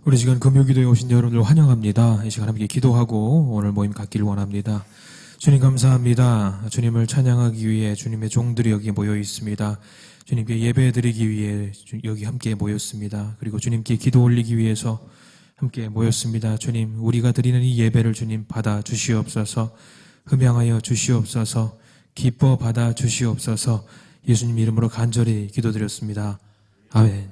우리 시간 금요기도에 오신 여러분들 환영합니다. 이 시간 함께 기도하고 오늘 모임 갖기를 원합니다. 주님 감사합니다. 주님을 찬양하기 위해 주님의 종들이 여기 모여 있습니다. 주님께 예배드리기 위해 여기 함께 모였습니다. 그리고 주님께 기도 올리기 위해서 함께 모였습니다. 주님, 우리가 드리는 이 예배를 주님 받아 주시옵소서. 흠양하여 주시옵소서. 기뻐 받아 주시옵소서. 예수님 이름으로 간절히 기도드렸습니다. 아멘.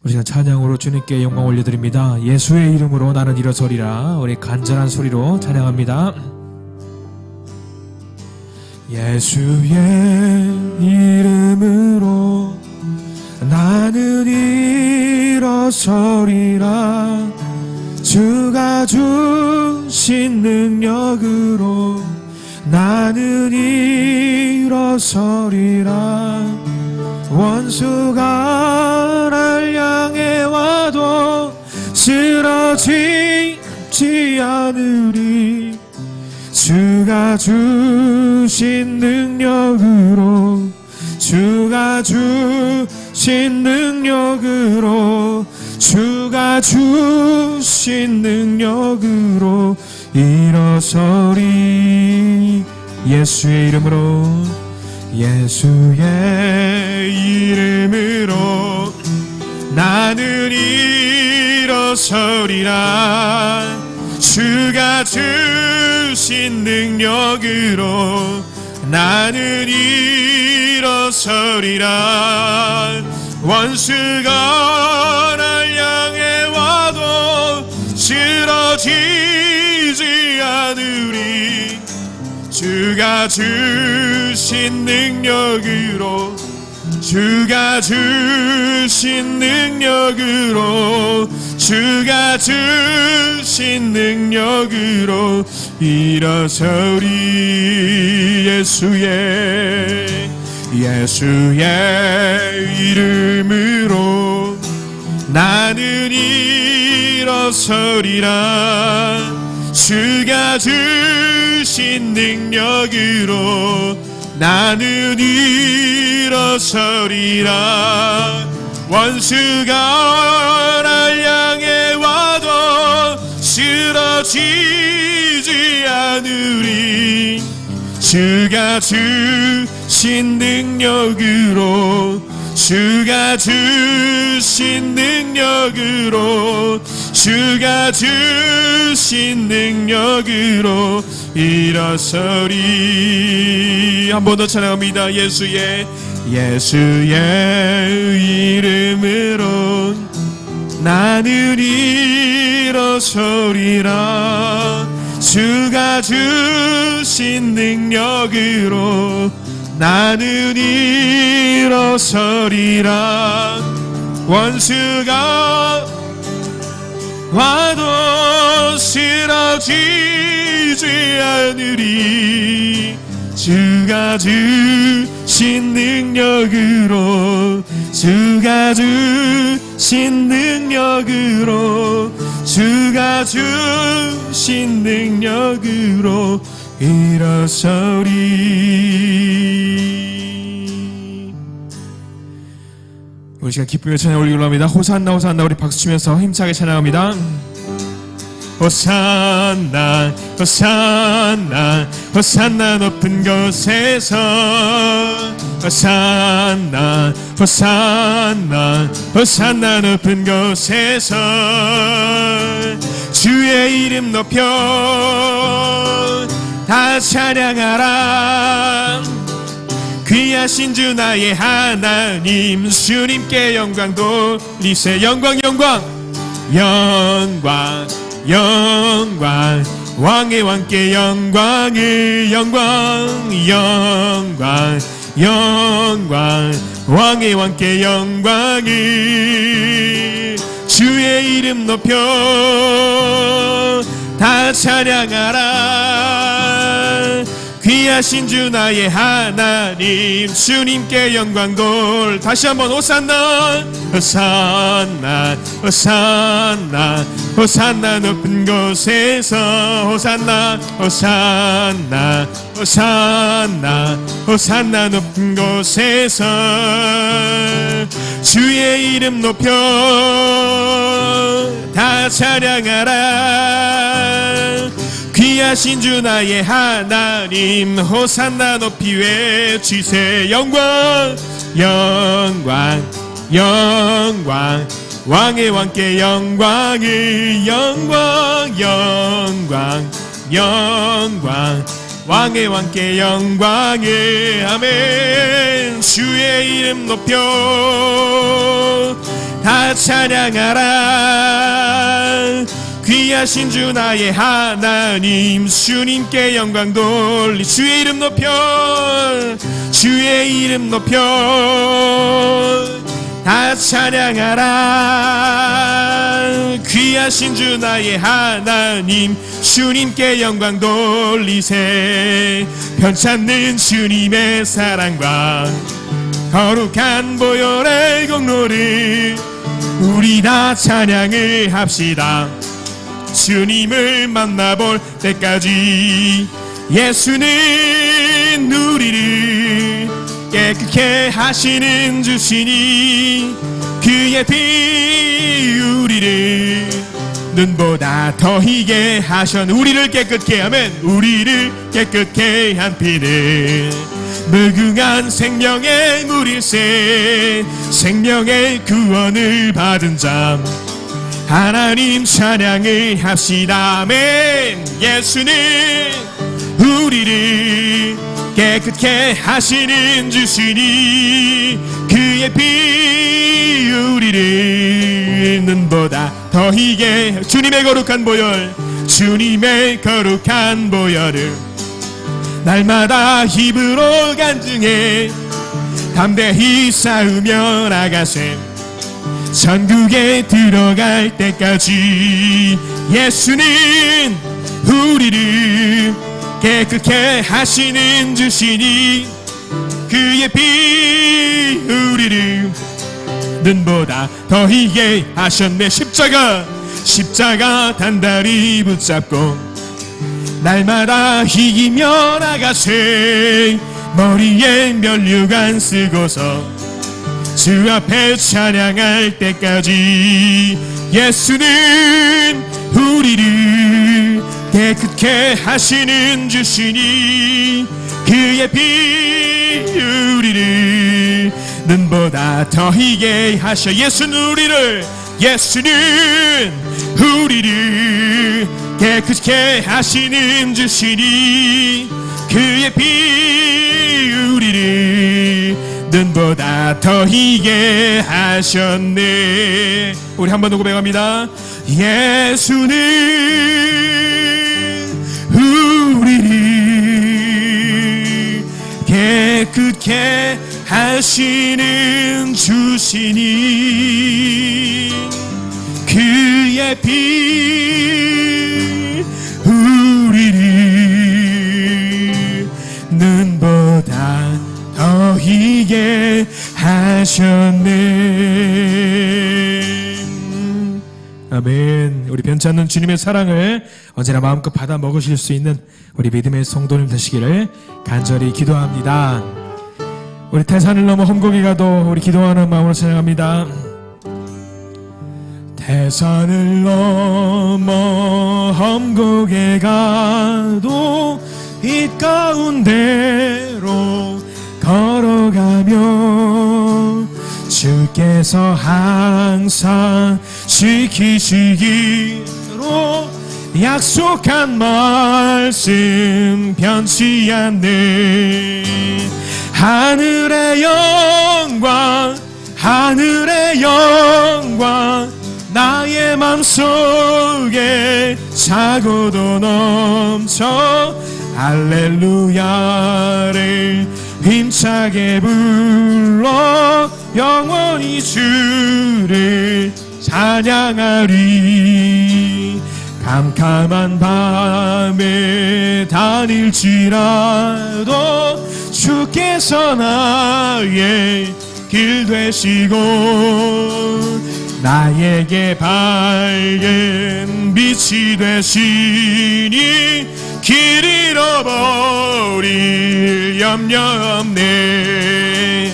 우리 시간 찬양으로 주님께 영광 올려드립니다. 예수의 이름으로 나는 일어서리라. 우리 간절한 소리로 찬양합니다. 예수의 이름으로 나는 일어서리라. 주가 주신 능력으로 나는 일어서리라. 원수가 날 향해 와도 쓰러지지 않으리. 주가 주신 능력으로 주가 주신 능력으로 주가 주신 능력으로 일어서리. 예수의 이름으로 예수의 이름으로 나는 일어서리라. 주가 주신 능력으로 나는 일어서리라. 원수가 날 향해 와도 쓰러지지 않으리. 주가 주신 능력으로 주가 주신 능력으로 주가 주신 능력으로 일어서리. 예수의 이름으로 나는 일어서리라. 주가 주신 능력으로 나는 일어서리라. 원수가 날 향해 와도 쓰러지지 않으리. 주가 주신 능력으로 주가 주신 능력으로 주가 주신 능력으로 일어서리. 한 번 더 찬양합니다. 예수의 이름으로 나는 일어서리라. 주가 주신 능력으로 나는 일어서리라. 원수가 와도 쓰러지지 않으리. 주가 주신 능력으로 주가 주신 능력으로 주가 주신 능력으로 일어서리. 우리 시간 기쁘게 찬양 올리기로 합니다. 호산나 호산나. 우리 박수치면서 힘차게 찬양합니다. 호산나 호산나 호산나 높은 곳에서 호산나 호산나 호산나 높은 곳에서 주의 이름 높여 다 찬양하라. 귀하신 주 나의 하나님 주님께 영광 돌리세. 영광 영광 영광 영광 왕의 왕께 영광을 영광 영광 영광 왕의 왕께 영광을. 주의 이름 높여 다 찬양하라. 귀하신 주 나의 하나님 주님께 영광 돌 다시 한번 호산나 호산나 호산나 호산나 높은 곳에서 호산나 호산나 호산나 호산나 높은 곳에서 주의 이름 높여 다 찬양하라 귀하신 주 나의 하나님 호산나 높이 외치세 영광 영광 영광 왕의 왕께 영광을 영광 영광 영광 왕의 왕께 영광을 아멘 주의 이름 높여 다 찬양하라 귀하신 주 나의 하나님 주님께 영광 돌리 주의 이름 높여 주의 이름 높여 다 찬양하라 귀하신 주 나의 하나님 주님께 영광 돌리세 편찮는 주님의 사랑과 거룩한 보혈의 공로를 우리 다 찬양을 합시다 주님을 만나볼 때까지 예수는 우리를 깨끗게 하시는 주시니 그의 피 우리를 눈보다 더 희게 하셨 우리를 깨끗게 하면 우리를 깨끗게 한 피는 무궁한 생명의 물일세 생명의 구원을 받은 자 하나님 찬양을 합시다 아멘 예수는 우리를 깨끗게 하시는 주시니 그의 피 우리를 눈보다 더 희게 주님의 거룩한 보혈 주님의 거룩한 보혈을 날마다 힘으로 간증해 담대히 싸우며 나가세 천국에 들어갈 때까지 예수는 우리를 깨끗게 하시는 주시니 그의 피 우리를 눈보다 더 희게 하셨네 십자가 단단히 붙잡고 날마다 이기며 나가세 머리에 면류관 쓰고서 주 앞에 찬양할 때까지 예수는 우리를 깨끗게 하시는 주시니 그의 피 우리를 눈보다 더 희게 하셔 예수는 우리를 깨끗게 하시는 주시니 그의 피 우리를 눈보다 더 희게 하셨네 우리 한 번 더 고백합니다 예수는 우리를 깨끗게 하시는 주시니 그의 피 우리를 눈보다 더 희게 하셨네 아멘 우리 변찮는 주님의 사랑을 언제나 마음껏 받아 먹으실 수 있는 우리 믿음의 성도님 되시기를 간절히 기도합니다 우리 태산을 넘어 험곡에 가도 우리 기도하는 마음으로 찬양합니다 태산을 넘어 험곡에 가도 빛 가운데로 걸어가며 주께서 항상 지키시기로 약속한 말씀 변치 않네 하늘의 영광 나의 맘속에 차고도 넘쳐 할렐루야를 힘차게 불러 영원히 주를 찬양하리 캄캄한 밤에 다닐지라도 주께서 나의 길 되시고 나에게 밝은 빛이 되시니 길 잃어버릴 염려 없네.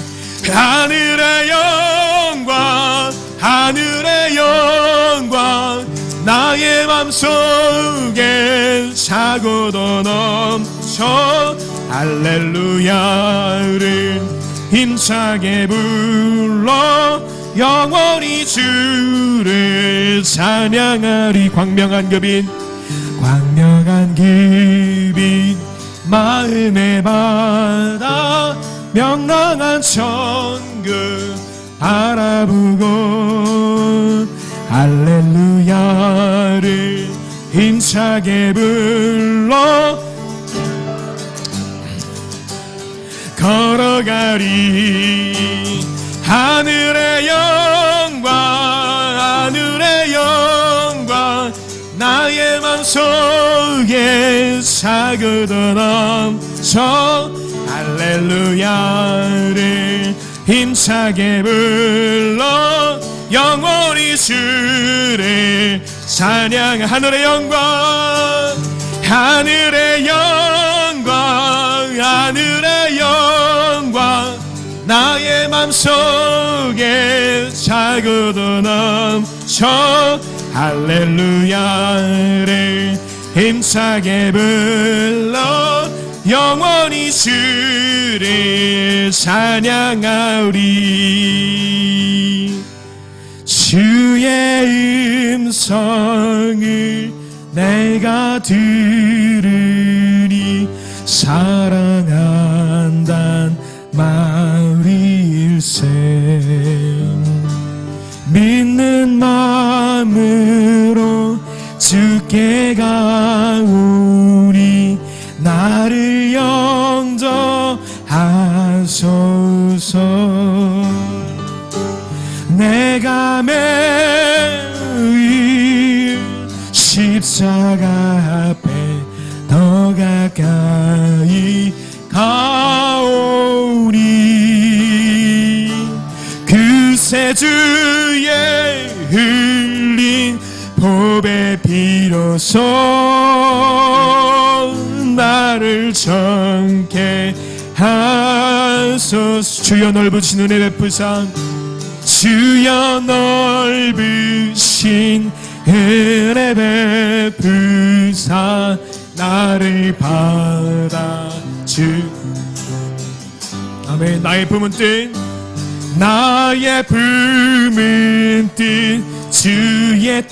하늘의 영광 하늘의 영광 나의 맘속에 차고도 넘쳐 할렐루야를 힘차게 불러 영원히 주를 찬양하리. 광명한 그 빛 마음의 바다 명랑한 천국 바라보고 할렐루야를 힘차게 불러 걸어가리. 하늘의 영광 나의 맘속에 차고도 넘쳐 할렐루야를 힘차게 불러 영원히 주를 찬양. 하늘의 영광 나의 맘속에 차고도 넘쳐 할렐루야를 힘차게 불러 영원히 주를 찬양하리. 주의 음성을 내가 들으니 사랑한단 말일세. 믿는 마음으로 주께 가오니 나를 영접하소서. 내가 매일 십자가 앞에 더 가까이 가오니 그새 주의 흘린 보배 비로소 나를 정케 하소서. 주여 넓으신 은혜 베푸사 주여 넓으신 은혜 베푸사 나를 받아주. 아멘. 나의 품은 뜻 주의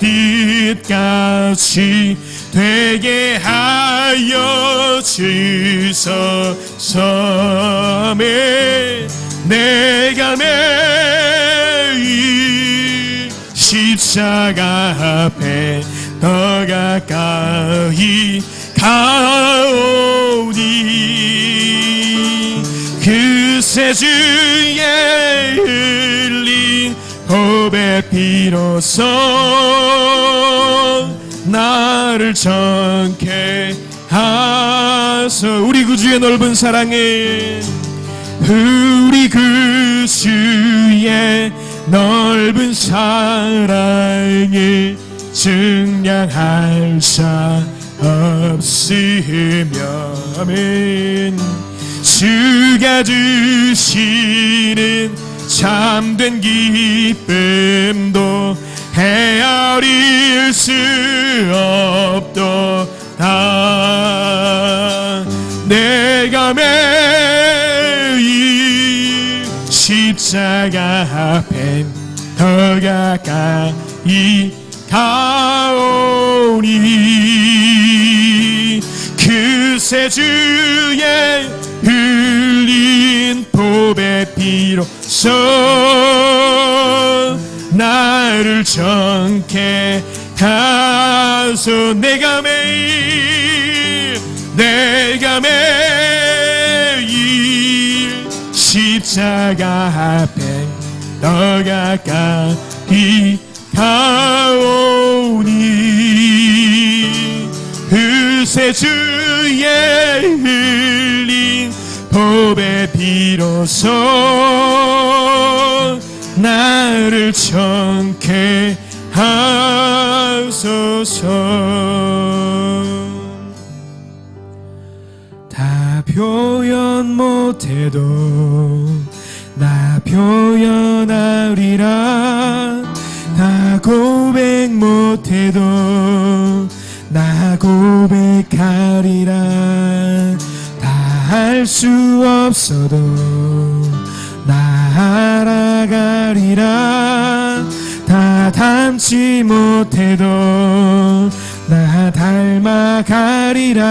뜻같이 되게 하여 주소서. 내가 매일 십자가 앞에 더 가까이 가오니 그새 주의 흘린 보배 피로써 나를 정케 하소. 우리 구주의 넓은 사랑에 우리 구주의 넓은 사랑에 증량할 자 없으며 아멘. 주가 주시는 참된 기쁨도 헤아릴 수 없도다. 내가 매일 십자가 앞에 더 가까이 가오니 그새 주의 흘린 보배 피로써 나를 정케 하소. 내가 매일 십자가 앞에 더 가까이 가오니 내 주의 흘린 보배 비로소 나를 정케 하소서. 다 표현 못해도 나 표현하리라. 다 고백 못해도 나 고백하리라. 다 할 수 없어도 나 알아가리라. 다 닮지 못해도 나 닮아가리라.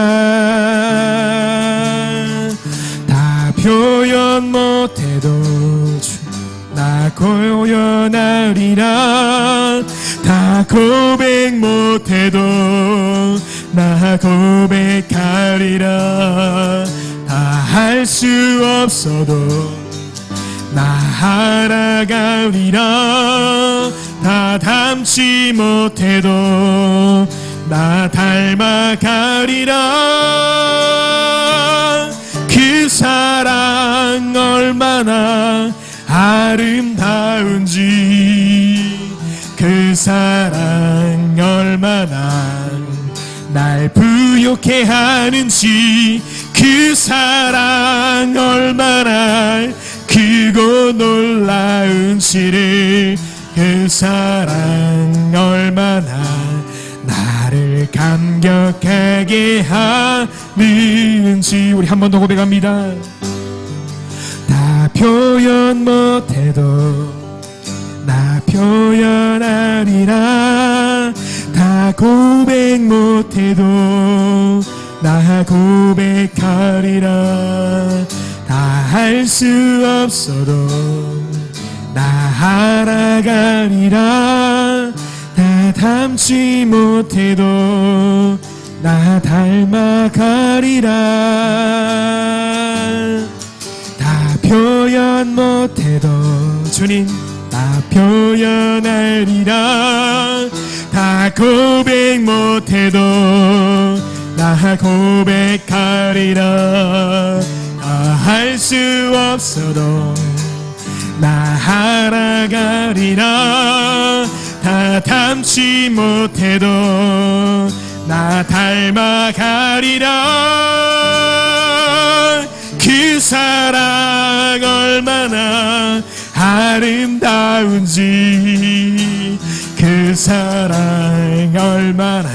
다 표현 못해도 나 표현하리라. 다 고백 못해도 나 고백하리라. 다 할 수 없어도 나 알아가리라. 다 닮지 못해도 나 닮아가리라. 그 사랑 얼마나 아름다운지, 그 사랑 얼마나 날 부욕해 하는지, 그 사랑 얼마나 크고 놀라운지를, 그 사랑 얼마나 나를 감격하게 하는지. 우리 한 번 더 고백합니다. 다 표현 못해도 나 표현하리라. 다 고백 못해도 나 고백하리라. 다 할 수 없어도 나 알아가리라. 다 닮지 못해도 나 닮아가리라. 다 표현 못해도 주님 다 표현하리라. 다 고백 못해도 나 고백하리라. 다 할 수 없어도 나 알아가리라. 다 닮지 못해도 나 닮아가리라. 그 사랑 얼마나 아름다운지, 그 사랑 얼마나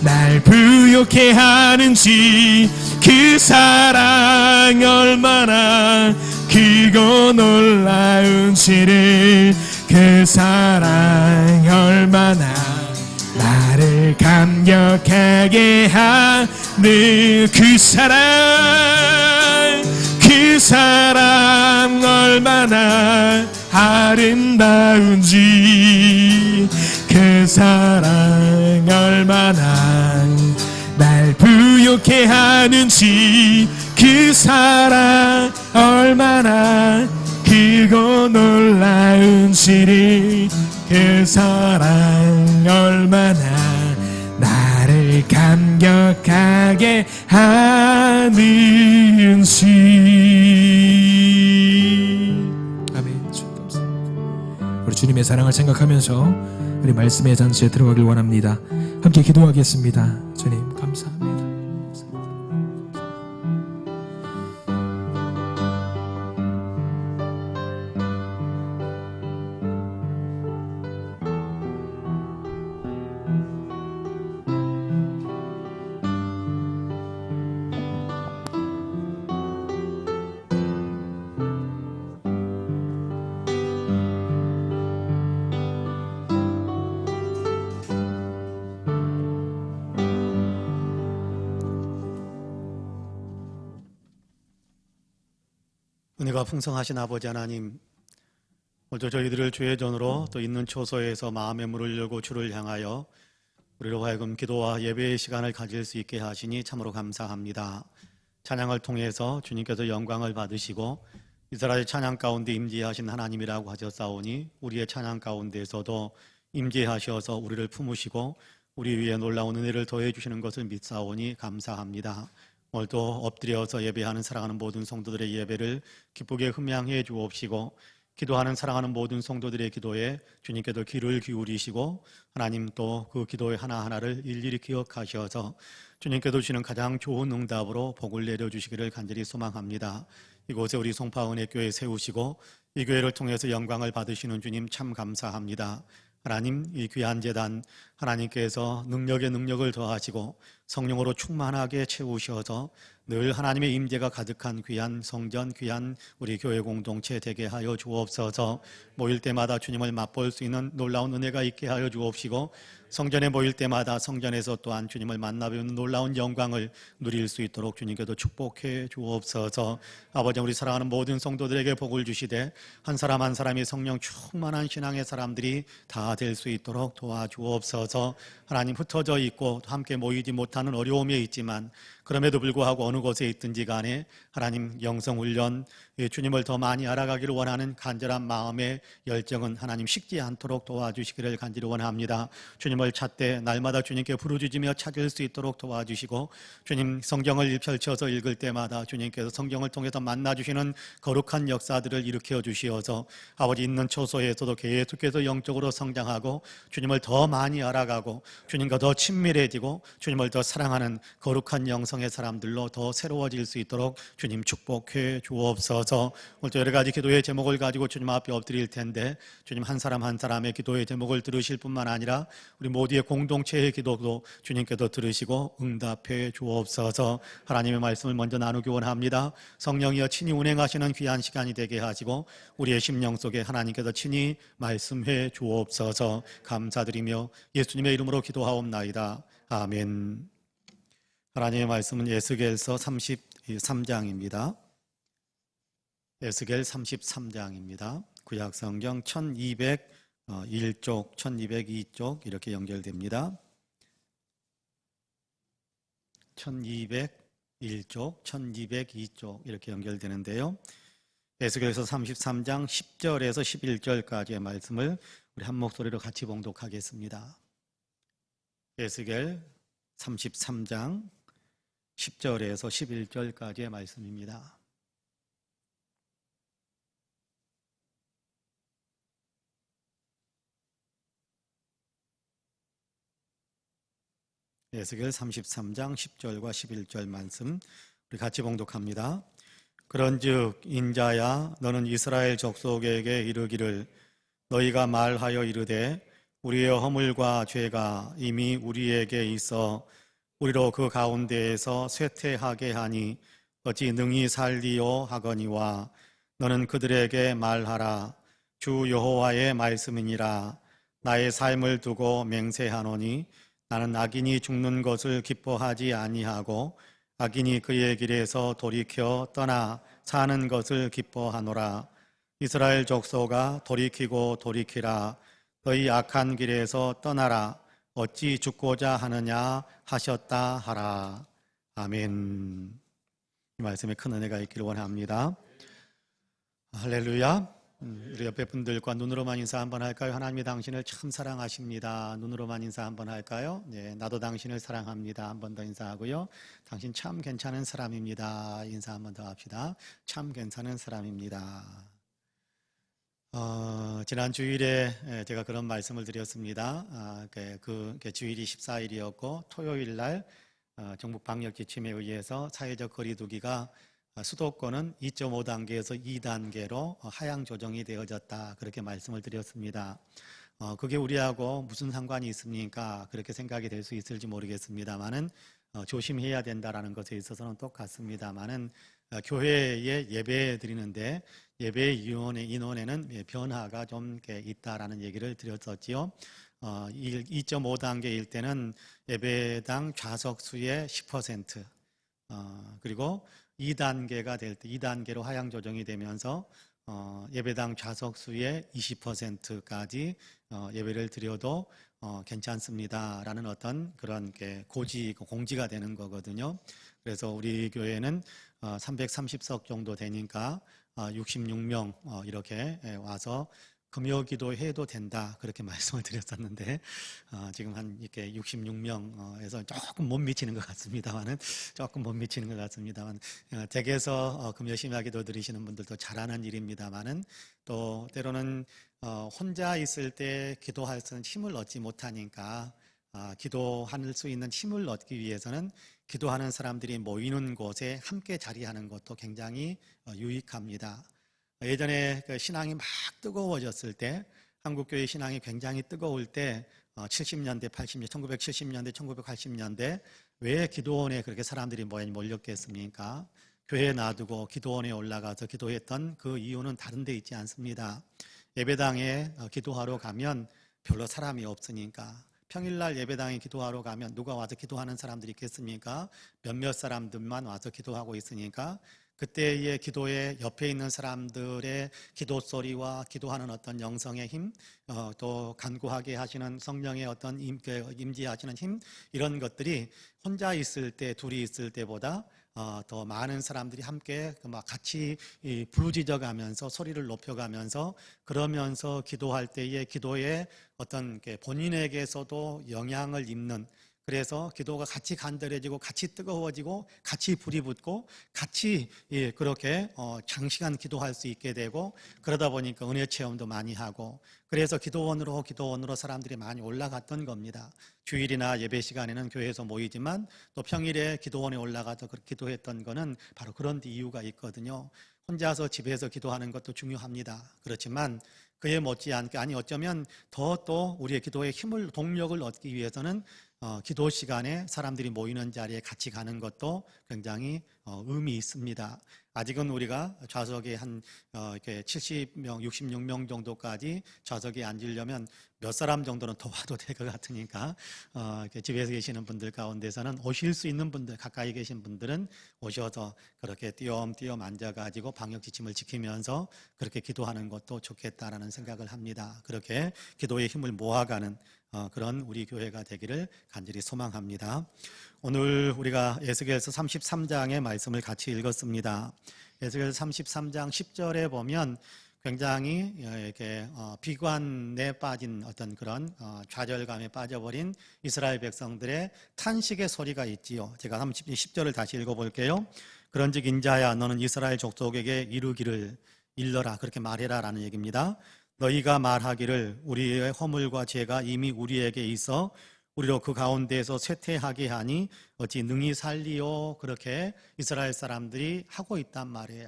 날 부욕해 하는지, 그 사랑 얼마나 크고 놀라운지를, 그 사랑 얼마나 나를 감격하게 하는 그 사랑, 그 사랑 얼마나 아름다운지, 그 사랑 얼마나 날 부욕해 하는지, 그 사랑 얼마나 크고 놀라운지를, 그 사랑 얼마나 나를 감격하게 하는지. 아멘. 주님 감사합니다. 우리 주님의 사랑을 생각하면서 우리 말씀의 잔치에 들어가길 원합니다. 함께 기도하겠습니다. 주님 감사합니다. 은혜가 풍성하신 아버지 하나님, 오늘도 저희들을 주의 전으로 또 있는 처소에서 마음의 문을 열고 주를 향하여 우리로 하여금 기도와 예배의 시간을 가질 수 있게 하시니 참으로 감사합니다. 찬양을 통해서 주님께서 영광을 받으시고 이스라엘 찬양 가운데 임재하신 하나님이라고 하셨사오니 우리의 찬양 가운데에서도 임재하셔서 우리를 품으시고 우리 위에 놀라운 은혜를 더해 주시는 것을 믿사오니 감사합니다. 오늘도 엎드려서 예배하는 사랑하는 모든 성도들의 예배를 기쁘게 흠양해 주옵시고, 기도하는 사랑하는 모든 성도들의 기도에 주님께도 귀를 기울이시고, 하나님 또 그 기도의 하나하나를 일일이 기억하셔서 주님께도 주시는 가장 좋은 응답으로 복을 내려주시기를 간절히 소망합니다. 이곳에 우리 송파은혜교회 세우시고 이 교회를 통해서 영광을 받으시는 주님 참 감사합니다. 하나님, 이 귀한 제단 하나님께서 능력에 능력을 더하시고 성령으로 충만하게 채우셔서 늘 하나님의 임재가 가득한 귀한 성전, 귀한 우리 교회 공동체 되게 하여 주옵소서. 모일 때마다 주님을 맛볼 수 있는 놀라운 은혜가 있게 하여 주옵시고, 성전에 모일 때마다 성전에서 또한 주님을 만나뵙는 놀라운 영광을 누릴 수 있도록 주님께도 축복해 주옵소서. 아버지, 우리 사랑하는 모든 성도들에게 복을 주시되 한 사람 한 사람이 성령 충만한 신앙의 사람들이 다 될 수 있도록 도와주옵소서. 하나님, 흩어져 있고 함께 모이지 못하는 어려움이 있지만 그럼에도 불구하고 어느 곳에 있든지 간에 하나님 영성훈련, 주님을 더 많이 알아가기를 원하는 간절한 마음의 열정은 하나님 식지 않도록 도와주시기를 간절히 원합니다. 주님을 찾되 날마다 주님께 부르짖으며 찾을 수 있도록 도와주시고, 주님 성경을 펼쳐서 읽을 때마다 주님께서 성경을 통해서 만나주시는 거룩한 역사들을 일으켜 주시어서 아버지 있는 처소에서도 계속해서 영적으로 성장하고 주님을 더 많이 알아가고 주님과 더 친밀해지고 주님을 더 사랑하는 거룩한 영성의 사람들로 더 새로워질 수 있도록 주님 축복해 주옵소서. 오늘도 여러 가지 기도의 제목을 가지고 주님 앞에 엎드릴 텐데 주님 한 사람 한 사람의 기도의 제목을 들으실 뿐만 아니라 우리 모두의 공동체의 기도도 주님께서 들으시고 응답해 주옵소서. 하나님의 말씀을 먼저 나누기 원합니다. 성령이여 친히 운행하시는 귀한 시간이 되게 하시고 우리의 심령 속에 하나님께서 친히 말씀해 주옵소서. 감사드리며 예수님의 이름으로 기도하옵나이다. 아멘. 하나님의 말씀은 에스겔서 33장입니다. 에스겔 33장입니다. 구약성경 1201쪽, 1202쪽 이렇게 연결됩니다. 1201쪽, 1202쪽 이렇게 연결되는데요. 에스겔서 33장 10절에서 11절까지의 말씀을 우리 한 목소리로 같이 봉독하겠습니다. 에스겔 33장 10절에서 11절까지의 말씀입니다. 에스겔 33장 10절과 11절 말씀 우리 같이 봉독합니다. 그런즉 인자야, 너는 이스라엘 족속에게 이르기를, 너희가 말하여 이르되 우리의 허물과 죄가 이미 우리에게 있어 우리로 그 가운데에서 쇠퇴하게 하니 어찌 능히 살리요 하거니와, 너는 그들에게 말하라. 주 여호와의 말씀이니라. 나의 삶을 두고 맹세하노니 나는 악인이 죽는 것을 기뻐하지 아니하고 악인이 그의 길에서 돌이켜 떠나 사는 것을 기뻐하노라. 이스라엘 족속아, 돌이키고 돌이키라. 너희 악한 길에서 떠나라. 어찌 죽고자 하느냐 하셨다 하라. 아멘. 이 말씀에 큰 은혜가 있기를 원합니다. 할렐루야. 우리 옆에 분들과 눈으로만 인사 한번 할까요? 하나님이 당신을 참 사랑하십니다. 눈으로만 인사 한번 할까요? 네, 나도 당신을 사랑합니다. 한 번 더 인사하고요. 당신 참 괜찮은 사람입니다. 인사 한 번 더 합시다. 참 괜찮은 사람입니다. 지난 주일에 제가 그런 말씀을 드렸습니다. 그 주일이 14일이었고 토요일 날 정부 방역 지침에 의해서 사회적 거리두기가 수도권은 2.5단계에서 2단계로 하향 조정이 되어졌다, 그렇게 말씀을 드렸습니다. 그게 우리하고 무슨 상관이 있습니까? 그렇게 생각이 될 수 있을지 모르겠습니다만은 조심해야 된다라는 것에 있어서는 똑같습니다만은 교회에 예배 드리는데 예배 인원에는 변화가 좀 있다라는 얘기를 드렸었지요. 2.5단계일 때는 예배당 좌석 수의 10%, 그리고 2단계가 될 때 2단계로 하향 조정이 되면서 예배당 좌석 수의 20%까지 예배를 드려도 괜찮습니다라는 어떤 그런 공지가 되는 거거든요. 그래서 우리 교회는 330석 정도 되니까 66명 이렇게 와서 금요 기도해도 된다 그렇게 말씀을 드렸었는데 지금 한 이렇게 66명에서 조금 못 미치는 것 같습니다만은 댁에서 금요 심야 기도 드리시는 분들도 잘하는 일입니다만은 또 때로는 혼자 있을 때 기도할 수 있는 힘을 얻지 못하니까 기도할 수 있는 힘을 얻기 위해서는 기도하는 사람들이 모이는 곳에 함께 자리하는 것도 굉장히 유익합니다. 예전에 그 신앙이 막 뜨거워졌을 때, 한국교회 신앙이 굉장히 뜨거울 때 70년대, 80년대, 1970년대, 1980년대 왜 기도원에 그렇게 사람들이 몰렸겠습니까? 교회 놔두고 기도원에 올라가서 기도했던 그 이유는 다른 데 있지 않습니다. 예배당에 기도하러 가면 별로 사람이 없으니까, 평일날 예배당에 기도하러 가면 누가 와서 기도하는 사람들이 있겠습니까? 몇몇 사람들만 와서 기도하고 있으니까 그때의 기도에 옆에 있는 사람들의 기도 소리와 기도하는 어떤 영성의 힘, 또 간구하게 하시는 성령의 어떤 임재하시는 힘, 이런 것들이 혼자 있을 때, 둘이 있을 때보다 더 많은 사람들이 함께 같이 부르짖어가면서 소리를 높여가면서 그러면서 기도할 때의 기도에 어떤 본인에게서도 영향을 입는, 그래서 기도가 같이 간절해지고 같이 뜨거워지고 같이 불이 붙고 같이 그렇게 장시간 기도할 수 있게 되고, 그러다 보니까 은혜 체험도 많이 하고, 그래서 기도원으로 사람들이 많이 올라갔던 겁니다. 주일이나 예배 시간에는 교회에서 모이지만 또 평일에 기도원에 올라가서 기도했던 거는 바로 그런 이유가 있거든요. 혼자서 집에서 기도하는 것도 중요합니다. 그렇지만 그에 못지않게, 아니 어쩌면 더 또 우리의 기도의 힘을, 동력을 얻기 위해서는 기도 시간에 사람들이 모이는 자리에 같이 가는 것도 굉장히 의미 있습니다. 아직은 우리가 좌석에 한 이렇게 70명, 66명 정도까지 좌석에 앉으려면 몇 사람 정도는 더 와도 될 것 같으니까 이렇게 집에서 계시는 분들 가운데서는 오실 수 있는 분들, 가까이 계신 분들은 오셔서 그렇게 띄엄띄엄 앉아가지고 방역 지침을 지키면서 그렇게 기도하는 것도 좋겠다라는 생각을 합니다. 그렇게 기도의 힘을 모아가는 그런 우리 교회가 되기를 간절히 소망합니다. 오늘 우리가 에스겔서 33장의 말씀을 같이 읽었습니다. 에스겔서 33장 10절에 보면 굉장히 이렇게 비관에 빠진 어떤 그런 좌절감에 빠져버린 이스라엘 백성들의 탄식의 소리가 있지요. 제가 10절을 다시 읽어볼게요. 그런즉 인자야, 너는 이스라엘 족속에게 이르기를 일러라, 그렇게 말해라 라는 얘기입니다. 너희가 말하기를 우리의 허물과 죄가 이미 우리에게 있어 우리로 그 가운데에서 쇠퇴하게 하니 어찌 능히 살리요, 그렇게 이스라엘 사람들이 하고 있단 말이에요.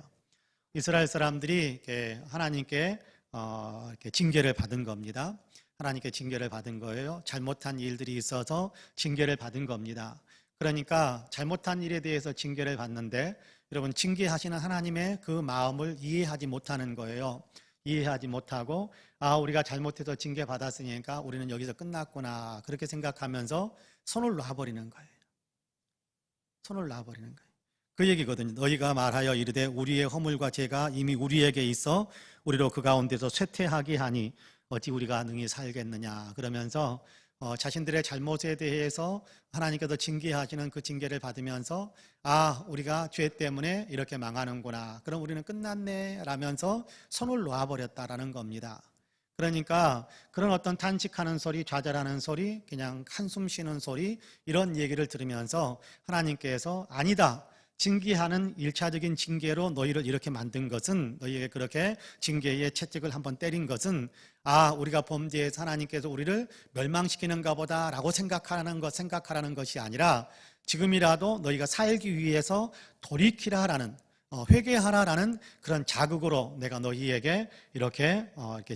이스라엘 사람들이 하나님께 이렇게 징계를 받은 겁니다. 하나님께 징계를 받은 거예요. 잘못한 일들이 있어서 징계를 받은 겁니다. 그러니까 잘못한 일에 대해서 징계를 받는데, 여러분, 징계하시는 하나님의 그 마음을 이해하지 못하는 거예요. 이해하지 못하고 우리가 잘못해서 징계받았으니까 우리는 여기서 끝났구나, 그렇게 생각하면서 손을 놔버리는 거예요. 손을 놔버리는 거예요. 그 얘기거든요. 너희가 말하여 이르되 우리의 허물과 죄가 이미 우리에게 있어 우리로 그 가운데서 쇠퇴하게 하니 어찌 우리가 능히 살겠느냐, 그러면서 자신들의 잘못에 대해서 하나님께서 징계하시는 그 징계를 받으면서 우리가 죄 때문에 이렇게 망하는구나, 그럼 우리는 끝났네 라면서 손을 놓아버렸다라는 겁니다. 그러니까 그런 어떤 탄식하는 소리, 좌절하는 소리, 그냥 한숨 쉬는 소리, 이런 얘기를 들으면서 하나님께서 아니다, 징계하는 1차적인 징계로 너희를 이렇게 만든 것은, 너희에게 그렇게 징계의 채찍을 한번 때린 것은 우리가 범죄해서 하나님께서 우리를 멸망시키는가 보다 라고 생각하라는 것이 아니라, 지금이라도 너희가 살기 위해서 돌이키라라는, 회개하라라는 그런 자극으로 내가 너희에게 이렇게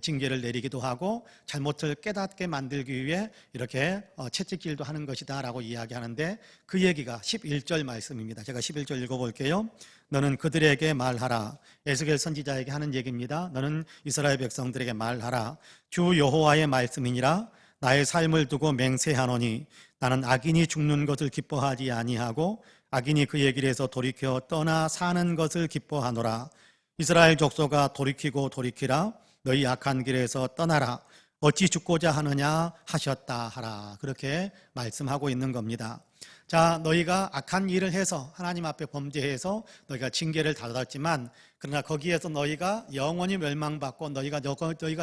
징계를 내리기도 하고 잘못을 깨닫게 만들기 위해 이렇게 채찍질도 하는 것이다 라고 이야기하는데, 그 얘기가 11절 말씀입니다. 제가 11절 읽어볼게요. 너는 그들에게 말하라. 에스겔 선지자에게 하는 얘기입니다. 너는 이스라엘 백성들에게 말하라. 주 여호와의 말씀이니라. 나의 삶을 두고 맹세하노니 나는 악인이 죽는 것을 기뻐하지 아니하고 악인이 그의 길에서 돌이켜 떠나 사는 것을 기뻐하노라. 이스라엘 족속아, 돌이키고 돌이키라. 너희 악한 길에서 떠나라. 어찌 죽고자 하느냐 하셨다 하라. 그렇게 말씀하고 있는 겁니다. 자, 너희가 악한 일을 해서 하나님 앞에 범죄해서 너희가 징계를 받았지만 그러나 거기에서 너희가 영원히 멸망받고 너희가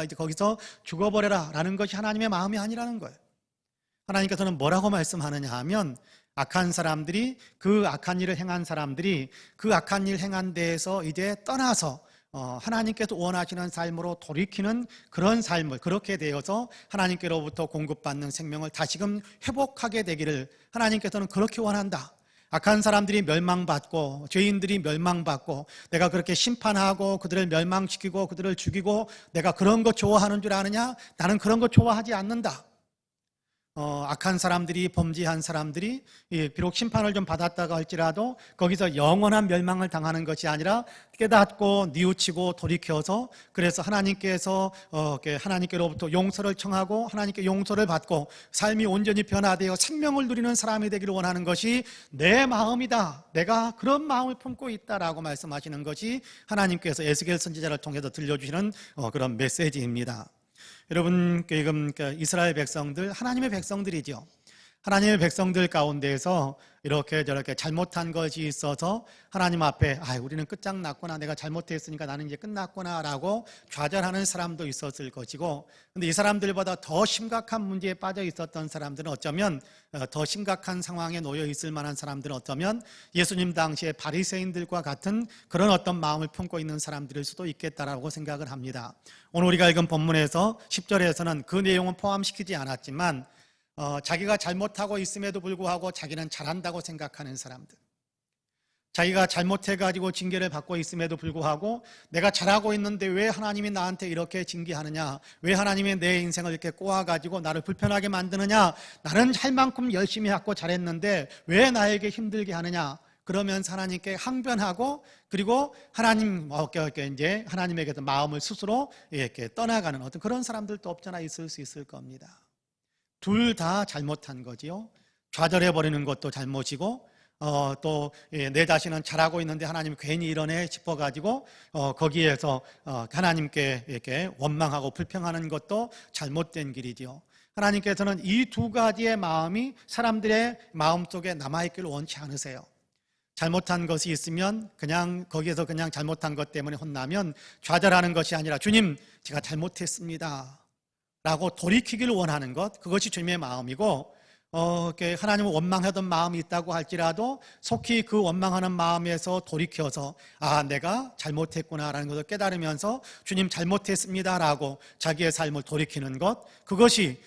이제 거기서 죽어버려라 라는 것이 하나님의 마음이 아니라는 거예요. 하나님께서는 뭐라고 말씀하느냐 하면 악한 사람들이, 그 악한 일을 행한 사람들이 그 악한 일 행한 데에서 이제 떠나서 하나님께서 원하시는 삶으로 돌이키는 그런 삶을, 그렇게 되어서 하나님께로부터 공급받는 생명을 다시금 회복하게 되기를 하나님께서는 그렇게 원한다. 악한 사람들이 멸망받고 죄인들이 멸망받고 내가 그렇게 심판하고 그들을 멸망시키고 그들을 죽이고 내가 그런 거 좋아하는 줄 아느냐? 나는 그런 거 좋아하지 않는다. 악한 사람들이, 범죄한 사람들이 비록 심판을 좀 받았다고 할지라도 거기서 영원한 멸망을 당하는 것이 아니라 깨닫고 뉘우치고 돌이켜서, 그래서 하나님께서 하나님께로부터 용서를 청하고 하나님께 용서를 받고 삶이 온전히 변화되어 생명을 누리는 사람이 되기를 원하는 것이 내 마음이다. 내가 그런 마음을 품고 있다라고 말씀하시는 것이 하나님께서 에스겔 선지자를 통해서 들려주시는 그런 메시지입니다. 여러분, 지금 이스라엘 백성들, 하나님의 백성들이죠. 하나님의 백성들 가운데에서 이렇게 저렇게 잘못한 것이 있어서 하나님 앞에 우리는 끝장났구나, 내가 잘못했으니까 나는 이제 끝났구나 라고 좌절하는 사람도 있었을 것이고, 근데 이 사람들보다 더 심각한 문제에 빠져 있었던 사람들은 어쩌면 더 심각한 상황에 놓여 있을 만한 사람들은 어쩌면 예수님 당시에 바리새인들과 같은 그런 어떤 마음을 품고 있는 사람들일 수도 있겠다라고 생각을 합니다. 오늘 우리가 읽은 본문에서 10절에서는 그 내용은 포함시키지 않았지만 자기가 잘못하고 있음에도 불구하고 자기는 잘한다고 생각하는 사람들, 자기가 잘못해가지고 징계를 받고 있음에도 불구하고 내가 잘하고 있는데 왜 하나님이 나한테 이렇게 징계하느냐, 왜 하나님이 내 인생을 이렇게 꼬아가지고 나를 불편하게 만드느냐, 나는 할 만큼 열심히 하고 잘했는데 왜 나에게 힘들게 하느냐, 그러면서 하나님께 항변하고, 그리고 이제 하나님에게서 마음을 스스로 이렇게 떠나가는 어떤 그런 사람들도 없잖아 있을 수 있을 겁니다. 둘 다 잘못한 거지요. 좌절해버리는 것도 잘못이고, 또 내 자신은 잘하고 있는데 하나님이 괜히 이러네 싶어가지고 거기에서 하나님께 이렇게 원망하고 불평하는 것도 잘못된 길이지요. 하나님께서는 이 두 가지의 마음이 사람들의 마음속에 남아있기를 원치 않으세요. 잘못한 것이 있으면 그냥 거기에서 그냥 잘못한 것 때문에 혼나면 좌절하는 것이 아니라 주님, 제가 잘못했습니다 라고 돌이키기를 원하는 것, 그것이 주님의 마음이고, 하나님을 원망하던 마음이 있다고 할지라도 속히 그 원망하는 마음에서 돌이켜서 내가 잘못했구나라는 것을 깨달으면서 주님 잘못했습니다라고 자기의 삶을 돌이키는 것, 그것이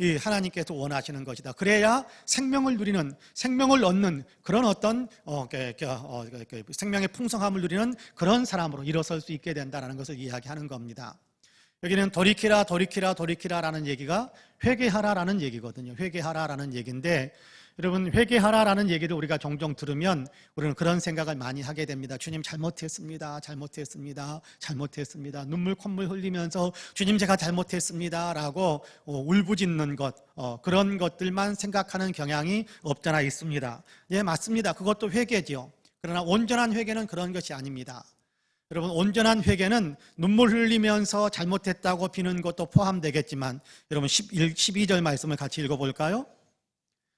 이 하나님께서 원하시는 것이다. 그래야 생명을 누리는, 생명을 얻는 그런 어떤 생명의 풍성함을 누리는 그런 사람으로 일어설 수 있게 된다는 것을 이야기하는 겁니다. 여기는 돌이키라라는 얘기가 회개하라라는 얘기거든요. 회개하라라는 얘기인데, 여러분, 회개하라라는 얘기를 우리가 종종 들으면 우리는 그런 생각을 많이 하게 됩니다. 주님 잘못했습니다. 눈물 콧물 흘리면서 주님 제가 잘못했습니다 라고 울부짖는 것, 그런 것들만 생각하는 경향이 없잖아 있습니다. 예, 맞습니다. 그것도 회개지요. 그러나 온전한 회개는 그런 것이 아닙니다. 여러분, 온전한 회개는 눈물 흘리면서 잘못했다고 비는 것도 포함되겠지만, 여러분 12절 말씀을 같이 읽어볼까요?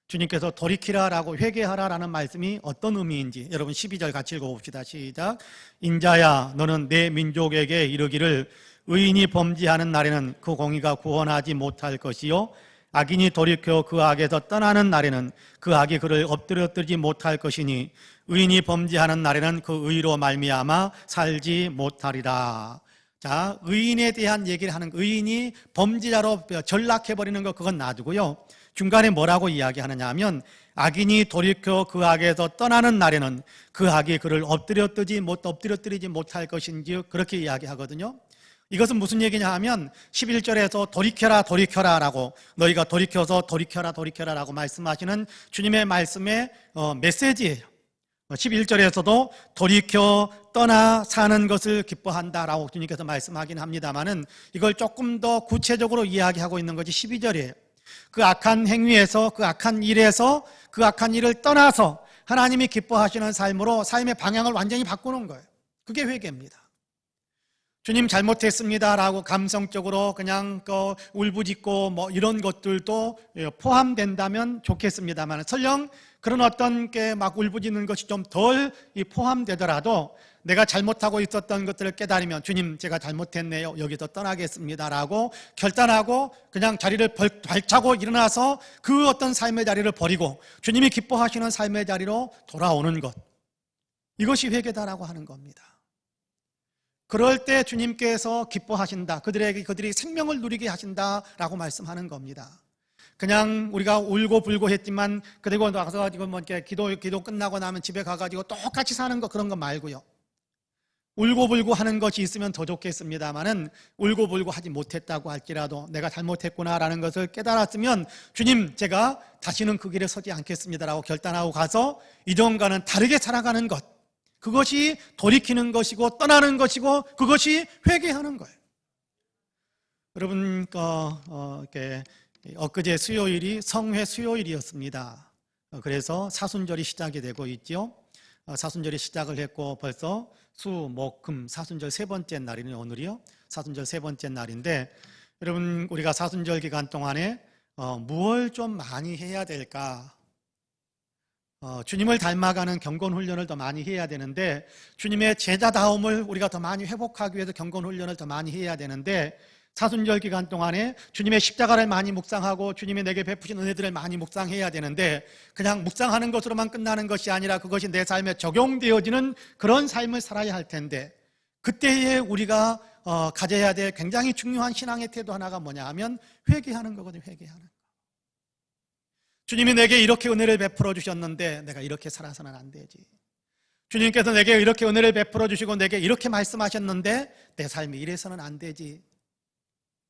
주님께서 돌이키라라고 회개하라라는 말씀이 어떤 의미인지 여러분 12절 같이 읽어봅시다. 시작. 인자야, 너는 내 민족에게 이르기를 의인이 범죄하는 날에는 그 공의가 구원하지 못할 것이요, 악인이 돌이켜 그 악에서 떠나는 날에는 그 악이 그를 엎드려뜨리지 못할 것이니 의인이 범죄하는 날에는 그 의로 말미암아 살지 못하리라. 자, 의인에 대한 얘기를 하는, 의인이 범죄자로 전락해버리는 것, 그건 놔두고요, 중간에 뭐라고 이야기하느냐 하면 악인이 돌이켜 그 악에서 떠나는 날에는 그 악이 그를 엎드려뜨리지 못할 것인지 그렇게 이야기하거든요. 이것은 무슨 얘기냐 하면 11절에서 돌이켜라 라고, 너희가 돌이켜서 돌이켜라 라고 말씀하시는 주님의 말씀의 메시지예요. 11절에서도 돌이켜 떠나 사는 것을 기뻐한다라고 주님께서 말씀하긴 합니다만은 이걸 조금 더 구체적으로 이야기하고 있는 것이 12절이에요. 그 악한 행위에서, 그 악한 일에서, 그 악한 일을 떠나서 하나님이 기뻐하시는 삶으로 삶의 방향을 완전히 바꾸는 거예요. 그게 회개입니다. 주님 잘못했습니다라고 감성적으로 그냥 울부짖고 뭐 이런 것들도 포함된다면 좋겠습니다만, 설령 그런 어떤 게 막 울부짖는 것이 좀 덜 포함되더라도 내가 잘못하고 있었던 것들을 깨달으면 주님 제가 잘못했네요, 여기서 떠나겠습니다라고 결단하고 그냥 자리를 발차고 일어나서 그 어떤 삶의 자리를 버리고 주님이 기뻐하시는 삶의 자리로 돌아오는 것, 이것이 회개다라고 하는 겁니다. 그럴 때 주님께서 기뻐하신다, 그들이 생명을 누리게 하신다라고 말씀하는 겁니다. 그냥 우리가 울고 불고 했지만 그리고 나서 가지고 뭐 이렇게 기도 끝나고 나면 집에 가가지고 똑같이 사는 거, 그런 거 말고요. 울고 불고 하는 것이 있으면 더 좋겠습니다만은 울고 불고 하지 못했다고 할지라도 내가 잘못했구나라는 것을 깨달았으면 주님 제가 다시는 그 길에 서지 않겠습니다라고 결단하고 가서 이전과는 다르게 살아가는 것, 그것이 돌이키는 것이고 떠나는 것이고 그것이 회개하는 거예요. 여러분 엊그제 수요일이 성회 수요일이었습니다. 그래서 사순절이 시작이 되고 있죠. 사순절이 시작을 했고 벌써 수, 목, 금, 사순절 세 번째 날이네요. 오늘이요. 사순절 세 번째 날인데, 여러분 우리가 사순절 기간 동안에 무엇을 좀 많이 해야 될까? 주님을 닮아가는 경건훈련을 더 많이 해야 되는데, 주님의 제자다움을 우리가 더 많이 회복하기 위해서 경건훈련을 더 많이 해야 되는데, 사순절 기간 동안에 주님의 십자가를 많이 묵상하고 주님이 내게 베푸신 은혜들을 많이 묵상해야 되는데, 그냥 묵상하는 것으로만 끝나는 것이 아니라 그것이 내 삶에 적용되어지는 그런 삶을 살아야 할 텐데, 그때에 우리가 가져야 될 굉장히 중요한 신앙의 태도 하나가 뭐냐 하면 회개하는 거거든요. 회개하는 거. 주님이 내게 이렇게 은혜를 베풀어 주셨는데 내가 이렇게 살아서는 안 되지. 주님께서 내게 이렇게 은혜를 베풀어 주시고 내게 이렇게 말씀하셨는데 내 삶이 이래서는 안 되지.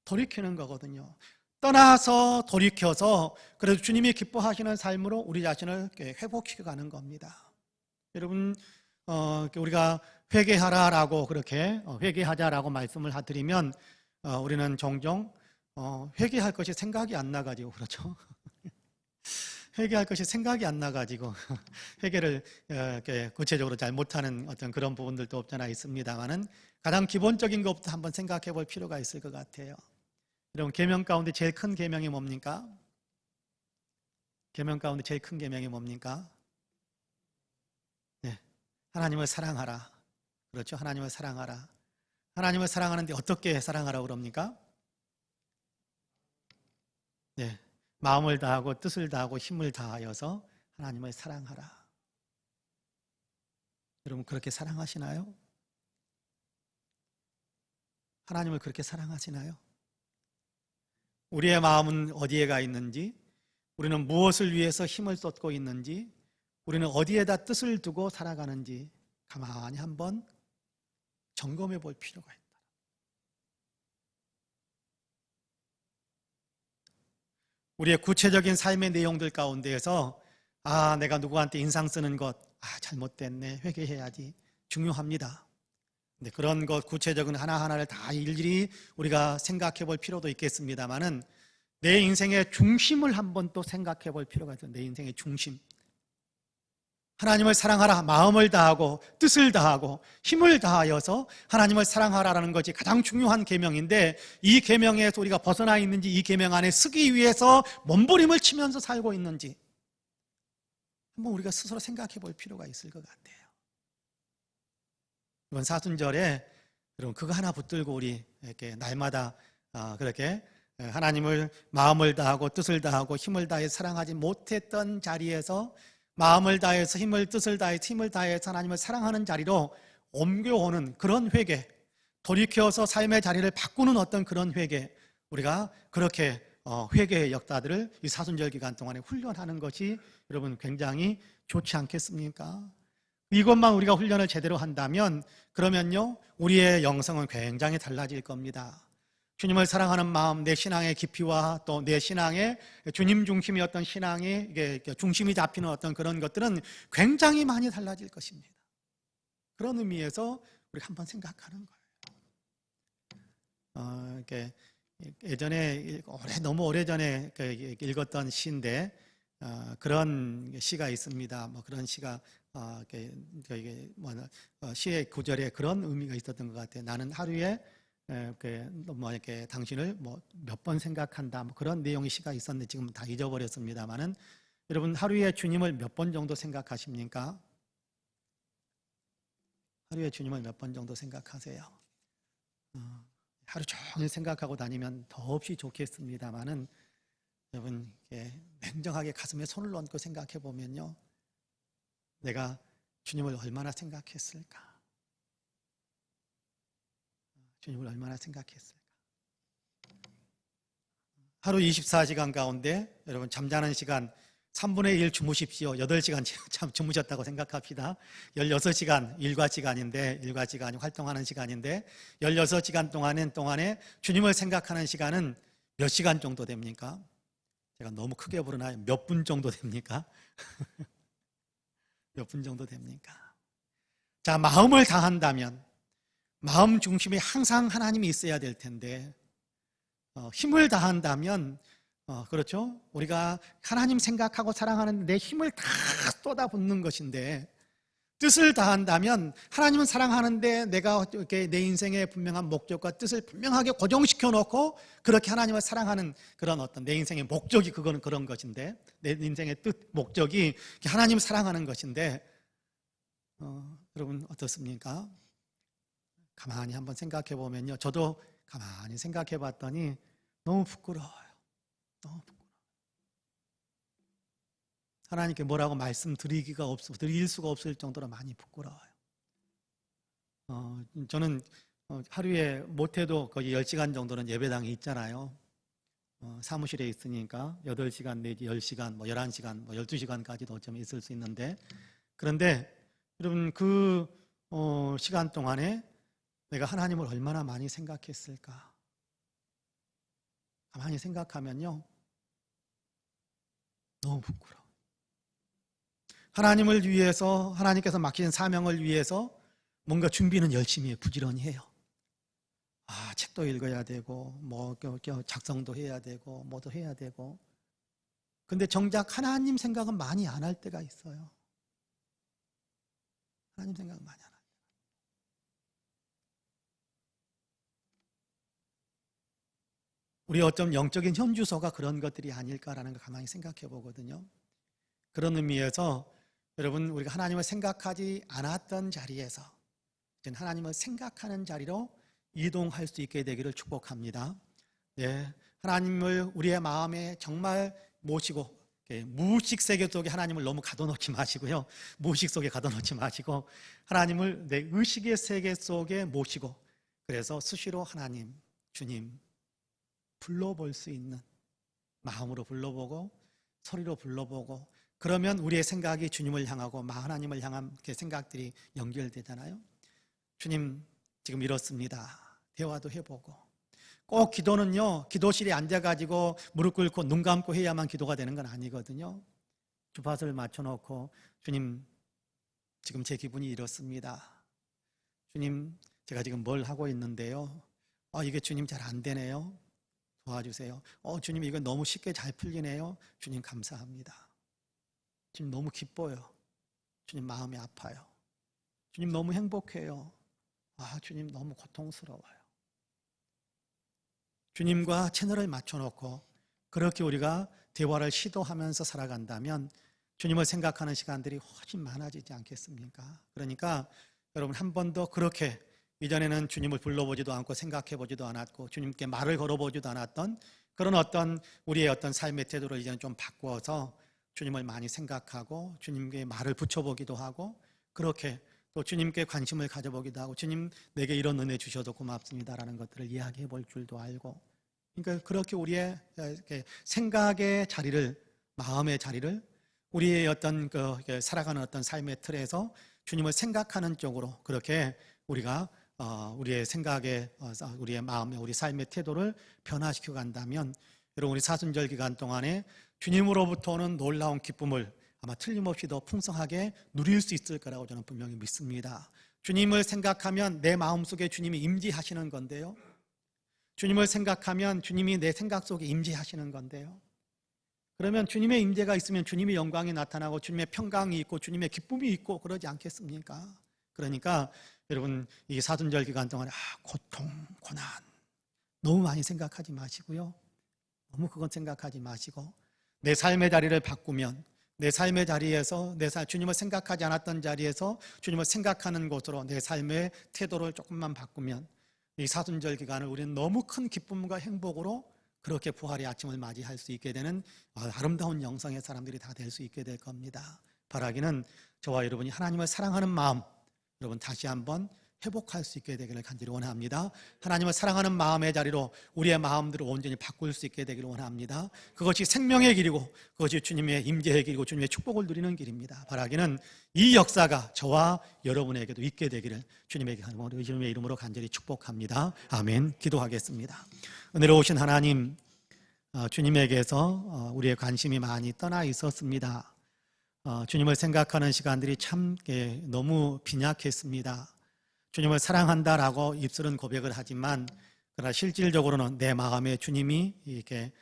돌이키는 거거든요. 떠나서 돌이켜서 그래도 주님이 기뻐하시는 삶으로 우리 자신을 회복시켜가는 겁니다. 여러분 우리가 회개하라라고 그렇게 회개하자라고 말씀을 드리면 우리는 종종 회개할 것이 생각이 안 나가지고 그렇죠. 회개할 것이 생각이 안 나가지고 회개를 구체적으로 잘 못하는 어떤 그런 부분들도 없잖아 있습니다만은 가장 기본적인 것부터 한번 생각해 볼 필요가 있을 것 같아요. 여러분 계명 가운데 제일 큰 계명이 뭡니까? 계명 가운데 제일 큰 계명이 뭡니까? 네, 하나님을 사랑하라. 그렇죠? 하나님을 사랑하라. 하나님을 사랑하는데 어떻게 사랑하라고 그럽니까? 네, 마음을 다하고 뜻을 다하고 힘을 다하여서 하나님을 사랑하라. 여러분 그렇게 사랑하시나요? 하나님을 그렇게 사랑하시나요? 우리의 마음은 어디에 가 있는지, 우리는 무엇을 위해서 힘을 쏟고 있는지, 우리는 어디에다 뜻을 두고 살아가는지 가만히 한번 점검해 볼 필요가 있다. 우리의 구체적인 삶의 내용들 가운데에서 내가 누구한테 인상 쓰는 것, 잘못됐네, 회개해야지, 중요합니다. 근데 그런 것 구체적인 하나하나를 다 일일이 우리가 생각해 볼 필요도 있겠습니다만은 내 인생의 중심을 한번 또 생각해 볼 필요가 있어요. 내 인생의 중심. 하나님을 사랑하라, 마음을 다하고 뜻을 다하고 힘을 다하여서 하나님을 사랑하라라는 것이 가장 중요한 계명인데, 이 계명에서 우리가 벗어나 있는지, 이 계명 안에 서기 위해서 몸부림을 치면서 살고 있는지 한번 우리가 스스로 생각해 볼 필요가 있을 것 같아요. 이번 사순절에 여러분 그거 하나 붙들고 우리 이렇게 날마다 그렇게 하나님을 마음을 다하고 뜻을 다하고 힘을 다해 사랑하지 못했던 자리에서 마음을 다해서 뜻을 다해서 힘을 다해서 하나님을 사랑하는 자리로 옮겨오는 그런 회개, 돌이켜서 삶의 자리를 바꾸는 어떤 그런 회개, 우리가 그렇게 회개의 역사들을 이 사순절 기간 동안에 훈련하는 것이 여러분 굉장히 좋지 않겠습니까? 이것만 우리가 훈련을 제대로 한다면 그러면요 우리의 영성은 굉장히 달라질 겁니다. 주님을 사랑하는 마음, 내 신앙의 깊이와 또 내 신앙의 주님 중심의 어떤 신앙의 중심이 잡히는 어떤 그런 것들은 굉장히 많이 달라질 것입니다. 그런 의미에서 우리가 한번 생각하는 거예요. 예전에 너무 오래전에 읽었던 시인데 그런 시가 있습니다. 그런 시가 이게 시의 구절에 그런 의미가 있었던 것 같아요. 나는 하루에 이렇게 당신을 뭐 몇 번 생각한다, 뭐 그런 내용의 시가 있었는데 지금 다 잊어버렸습니다만은, 여러분 하루에 주님을 몇 번 정도 생각하십니까? 하루에 주님을 몇 번 정도 생각하세요? 하루 종일 생각하고 다니면 더없이 좋겠습니다만은, 여러분 냉정하게 가슴에 손을 얹고 생각해 보면요, 내가 주님을 얼마나 생각했을까? 주님을 얼마나 생각했을까? 하루 24시간 가운데 여러분 잠자는 시간 3분의 1 주무십시오. 8시간 참 주무셨다고 생각합시다. 16시간 일과 시간인데, 일과 시간이 활동하는 시간인데 16시간 동안에 주님을 생각하는 시간은 몇 시간 정도 됩니까? 제가 너무 크게 부르나요? 몇 분 정도 됩니까? 몇 분 정도 됩니까? 자, 마음을 다한다면 마음 중심에 항상 하나님이 있어야 될 텐데, 힘을 다한다면 그렇죠? 우리가 하나님 생각하고 사랑하는 내 힘을 다 쏟아붓는 것인데, 뜻을 다한다면 하나님은 사랑하는데 내가 이렇게 내 인생의 분명한 목적과 뜻을 분명하게 고정시켜 놓고 그렇게 하나님을 사랑하는 그런 어떤 내 인생의 목적이 그거는 그런 것인데, 내 인생의 뜻, 목적이 하나님을 사랑하는 것인데, 여러분 어떻습니까? 가만히 한번 생각해 보면요, 저도 가만히 생각해 봤더니 너무 부끄러워요. 너무 부끄러워요. 하나님께 뭐라고 드릴 수가 없을 정도로 많이 부끄러워요. 저는 하루에 못해도 거의 10시간 정도는 예배당에 있잖아요. 사무실에 있으니까 8시간 내지 10시간, 뭐 11시간, 뭐 12시간까지도 어쩌면 있을 수 있는데, 그런데 여러분 그 시간 동안에 내가 하나님을 얼마나 많이 생각했을까? 가만히 생각하면요, 너무 부끄러워. 하나님을 위해서, 하나님께서 맡기신 사명을 위해서 뭔가 준비는 열심히 해요. 부지런히 해요. 책도 읽어야 되고, 뭐 작성도 해야 되고, 뭐도 해야 되고. 근데 정작 하나님 생각은 많이 안 할 때가 있어요. 하나님 생각은 많이 안 해요. 우리 어쩜 영적인 현주소가 그런 것들이 아닐까라는 걸 가만히 생각해 보거든요. 그런 의미에서 여러분, 우리가 하나님을 생각하지 않았던 자리에서 하나님을 생각하는 자리로 이동할 수 있게 되기를 축복합니다. 네, 하나님을 우리의 마음에 정말 모시고, 무의식 세계 속에 하나님을 너무 가둬놓지 마시고요. 무의식 속에 가둬놓지 마시고 하나님을 내 의식의 세계 속에 모시고, 그래서 수시로 하나님, 주님 불러볼 수 있는, 마음으로 불러보고 소리로 불러보고, 그러면 우리의 생각이 주님을 향하고 하나님을 향한 생각들이 연결되잖아요. 주님 지금 이렇습니다. 대화도 해보고. 꼭 기도는요, 기도실에 앉아가지고 무릎 꿇고 눈 감고 해야만 기도가 되는 건 아니거든요. 주파수를 맞춰놓고, 주님 지금 제 기분이 이렇습니다. 주님 제가 지금 뭘 하고 있는데요, 이게 주님 잘 안 되네요. 도와주세요. 주님 이거 너무 쉽게 잘 풀리네요. 주님 감사합니다. 주님 너무 기뻐요. 주님 마음이 아파요. 주님 너무 행복해요. 주님 너무 고통스러워요. 주님과 채널을 맞춰놓고 그렇게 우리가 대화를 시도하면서 살아간다면 주님을 생각하는 시간들이 훨씬 많아지지 않겠습니까? 그러니까 여러분, 한 번도 그렇게 이전에는 주님을 불러보지도 않고 생각해보지도 않았고 주님께 말을 걸어보지도 않았던 그런 어떤 우리의 어떤 삶의 태도를 이제는 좀 바꾸어서 주님을 많이 생각하고 주님께 말을 붙여보기도 하고, 그렇게 또 주님께 관심을 가져보기도 하고, 주님 내게 이런 은혜 주셔도 고맙습니다라는 것들을 이야기해 볼 줄도 알고, 그러니까 그렇게 우리의 생각의 자리를, 마음의 자리를 우리의 어떤 살아가는 어떤 삶의 틀에서 주님을 생각하는 쪽으로 그렇게 우리가 우리의 생각에, 우리의 마음에, 우리 삶의 태도를 변화시켜 간다면, 여러분 우리 사순절 기간 동안에 주님으로부터 오는 놀라운 기쁨을 아마 틀림없이 더 풍성하게 누릴 수 있을 거라고 저는 분명히 믿습니다. 주님을 생각하면 내 마음속에 주님이 임재하시는 건데요, 주님을 생각하면 주님이 내 생각 속에 임재하시는 건데요, 그러면 주님의 임재가 있으면 주님의 영광이 나타나고 주님의 평강이 있고 주님의 기쁨이 있고 그러지 않겠습니까? 그러니까 여러분 이 사순절 기간 동안 고통, 고난 너무 많이 생각하지 마시고요. 너무 그건 생각하지 마시고 내 삶의 자리를 바꾸면 내 삶의 자리에서 주님을 생각하지 않았던 자리에서 주님을 생각하는 곳으로 내 삶의 태도를 조금만 바꾸면 이 사순절 기간을 우리는 너무 큰 기쁨과 행복으로 그렇게 부활의 아침을 맞이할 수 있게 되는 아름다운 영성의 사람들이 다 될 수 있게 될 겁니다. 바라기는 저와 여러분이 하나님을 사랑하는 마음 여러분 다시 한번 회복할 수 있게 되기를 간절히 원합니다. 하나님을 사랑하는 마음의 자리로 우리의 마음들을 온전히 바꿀 수 있게 되기를 원합니다. 그것이 생명의 길이고 그것이 주님의 임재의 길이고 주님의 축복을 누리는 길입니다. 바라기는 이 역사가 저와 여러분에게도 있게 되기를 주님의 이름으로 간절히 축복합니다. 아멘. 기도하겠습니다. 은혜로우신 하나님, 주님에게서 우리의 관심이 많이 떠나 있었습니다. 주님을 생각하는 시간들이 참 너무 빈약했습니다. 주님을 사랑한다라고 입술은 고백을 하지만 그러나 실질적으로는 내 마음에 주님이 이렇게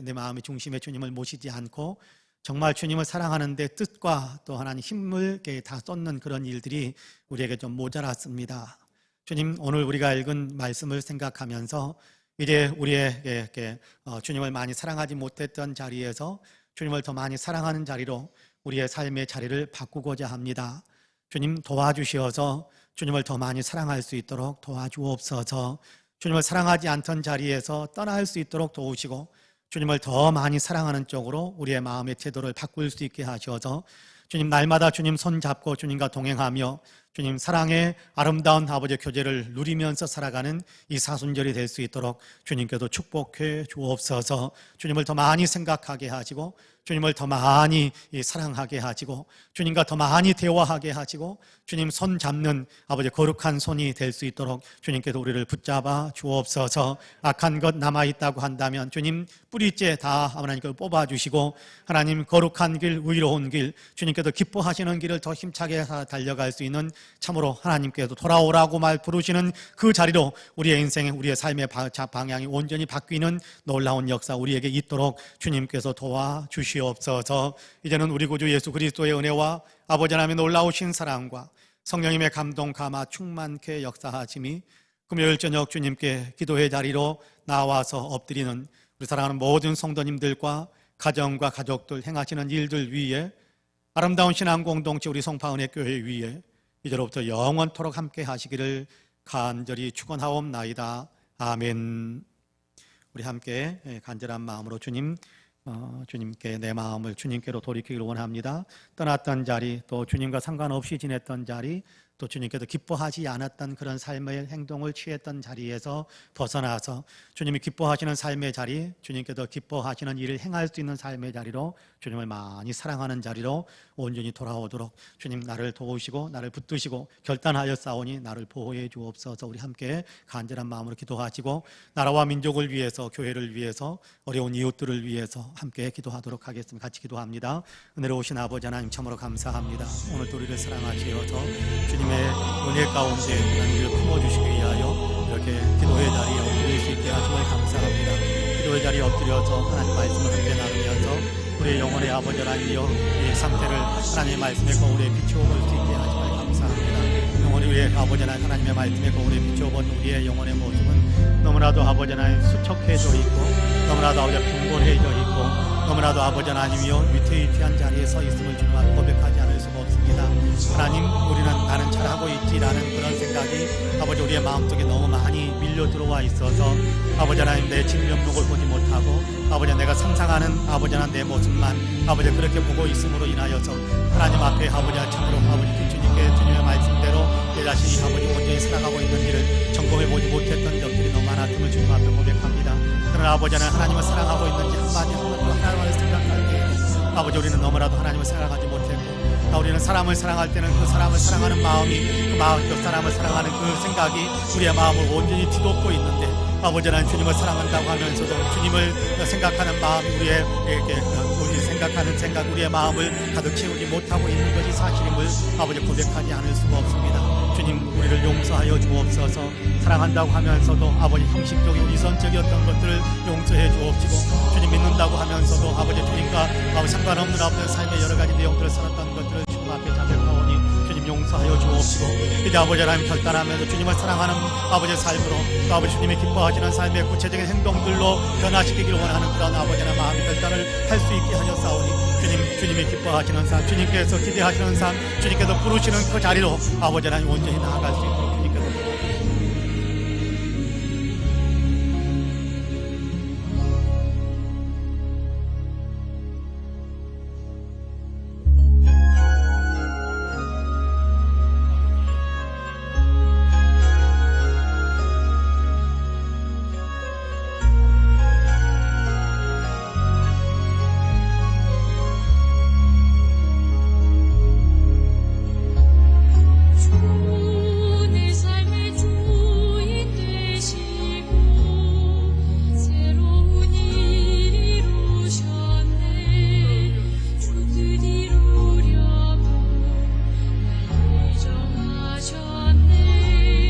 내 마음의 중심에 주님을 모시지 않고 정말 주님을 사랑하는데 뜻과 또 하나님 힘을 다 쏟는 그런 일들이 우리에게 좀 모자랐습니다. 주님, 오늘 우리가 읽은 말씀을 생각하면서 이제 우리에게 주님을 많이 사랑하지 못했던 자리에서 주님을 더 많이 사랑하는 자리로 우리의 삶의 자리를 바꾸고자 합니다. 주님 도와주시어서 주님을 더 많이 사랑할 수 있도록 도와주옵소서. 주님을 사랑하지 않던 자리에서 떠날 수 있도록 도우시고 주님을 더 많이 사랑하는 쪽으로 우리의 마음의 태도를 바꿀 수 있게 하셔서 주님 날마다 주님 손잡고 주님과 동행하며 주님 사랑의 아름다운 아버지의 교제를 누리면서 살아가는 이 사순절이 될 수 있도록 주님께도 축복해 주옵소서. 주님을 더 많이 생각하게 하시고 주님을 더 많이 사랑하게 하시고 주님과 더 많이 대화하게 하시고 주님 손 잡는 아버지 거룩한 손이 될 수 있도록 주님께서 우리를 붙잡아 주옵소서. 악한 것 남아있다고 한다면 주님 뿌리째 다 하나님께서 뽑아주시고 하나님 거룩한 길, 의로운 길, 주님께서 기뻐하시는 길을 더 힘차게 달려갈 수 있는 참으로 하나님께서 돌아오라고 말 부르시는 그 자리로 우리의 인생의 우리의 삶의 방향이 온전히 바뀌는 놀라운 역사 우리에게 있도록 주님께서 도와주시옵소서. 이제는 우리 구주 예수 그리스도의 은혜와 아버지 하나님의 놀라우신 사랑과 성령님의 감동 감화 충만케 역사하심이 금요일 저녁 주님께 기도의 자리로 나와서 엎드리는 우리 사랑하는 모든 성도님들과 가정과 가족들 행하시는 일들 위에 아름다운 신앙 공동체 우리 성파은혜 교회 위에 이제로부터 영원토록 함께 하시기를 간절히 축원하옵나이다. 아멘. 우리 함께 간절한 마음으로 주님께 내 마음을 주님께로 돌이키기를 원합니다. 떠났던 자리, 또 주님과 상관없이 지냈던 자리, 또 주님께서 기뻐하지 않았던 그런 삶의 행동을 취했던 자리에서 벗어나서 주님이 기뻐하시는 삶의 자리, 주님께서 기뻐하시는 일을 행할 수 있는 삶의 자리로 주님을 많이 사랑하는 자리로 온전히 돌아오도록 주님 나를 도우시고 나를 붙드시고 결단하여 싸우니 나를 보호해 주옵소서. 우리 함께 간절한 마음으로 기도하시고 나라와 민족을 위해서 교회를 위해서 어려운 이웃들을 위해서 함께 기도하도록 하겠습니다. 같이 기도합니다. 은혜로우신 아버지 하나님 참으로 감사합니다. 오늘도 우리를 사랑하시어서 주님의 은혜 가운데 우리를 품어주시기 위하여 이렇게 기도의 자리에 엎드릴 수 있게 하심을 감사합니다. 기도의 자리에 엎드려서 하나님 말씀을 함께 나누면서 우리의 영혼의 아버지 하나님이여 이 상태를 하나님의 말씀의 거울에 비추어볼 수 있게 하심을 감사합니다. 영혼이 우리의 아버지 하나님의 말씀의 거울에 비추어본 우리의 영혼의 모습은 너무나도 아버지 하나님 수척해져 있고 너무나도 아버지 빈곤해져 있고 너무나도 아버지 하나님이여 위태위태한 자리에 서 있음을 주님 앞에 고백하지 않을 수가 없습니다. 하나님 우리는 나는 잘하고 있지라는 그런 생각이 아버지 우리의 마음속에 너무 많이 밀려 들어와 있어서 아버지 하나님 내 진면목을 보지 못하고 아버지 내가 상상하는 아버지 하나님 내 모습만 아버지 그렇게 보고 있음으로 인하여서 하나님 앞에 아버지 참으로 아버지 주님께 주님의 말씀대로 내 자신이 아버지 온전히 살아가고 있는 일을 점검해 보지 못했던 적들이 너무 많았음을 주님 앞에 고백합니다. 그러나 아버지 하나님을 사랑하고 있는지 한마디 한마디로 하나님을 생각할 때 아버지 우리는 너무나도 하나님을 사랑하지 못했고 우리는 사람을 사랑할 때는 그 사람을 사랑하는 마음이 그 사람을 사랑하는 그 생각이 우리의 마음을 온전히 뒤덮고 있는데 아버지 하나님 주님을 사랑한다고 하면서도 주님을 생각하는 마음이 우리 생각하는 생각 우리의 마음을 가득 채우지 못하고 있는 것이 사실임을 아버지 고백하지 않을 수가 없습니다. 주님 우리를 용서하여 주옵소서. 사랑한다고 하면서도 아버지 형식적이고 이선적이었던 것들을 용서해 주옵시고 주님 믿는다고 하면서도 아버지 주님과 상관없는 아버지 삶의 여러 가지 내용들을 살았던 것들을 주님 앞에 자백하오니 주님 용서하여 주옵시고 이제 아버지 하나님 결단하면서 주님을 사랑하는 아버지의 삶으로 또 아버지 주님이 기뻐하시는 삶의 구체적인 행동들로 변화시키기를 원하는 그런 아버지 하나님 마음의 결단을 할 수 있게 하셨사오니 주님이 기뻐하시는 삶, 주님께서 기대하시는 삶, 주님께서 부르시는 그 자리로 아버지 하나님 온전히 나아갈 수 있도록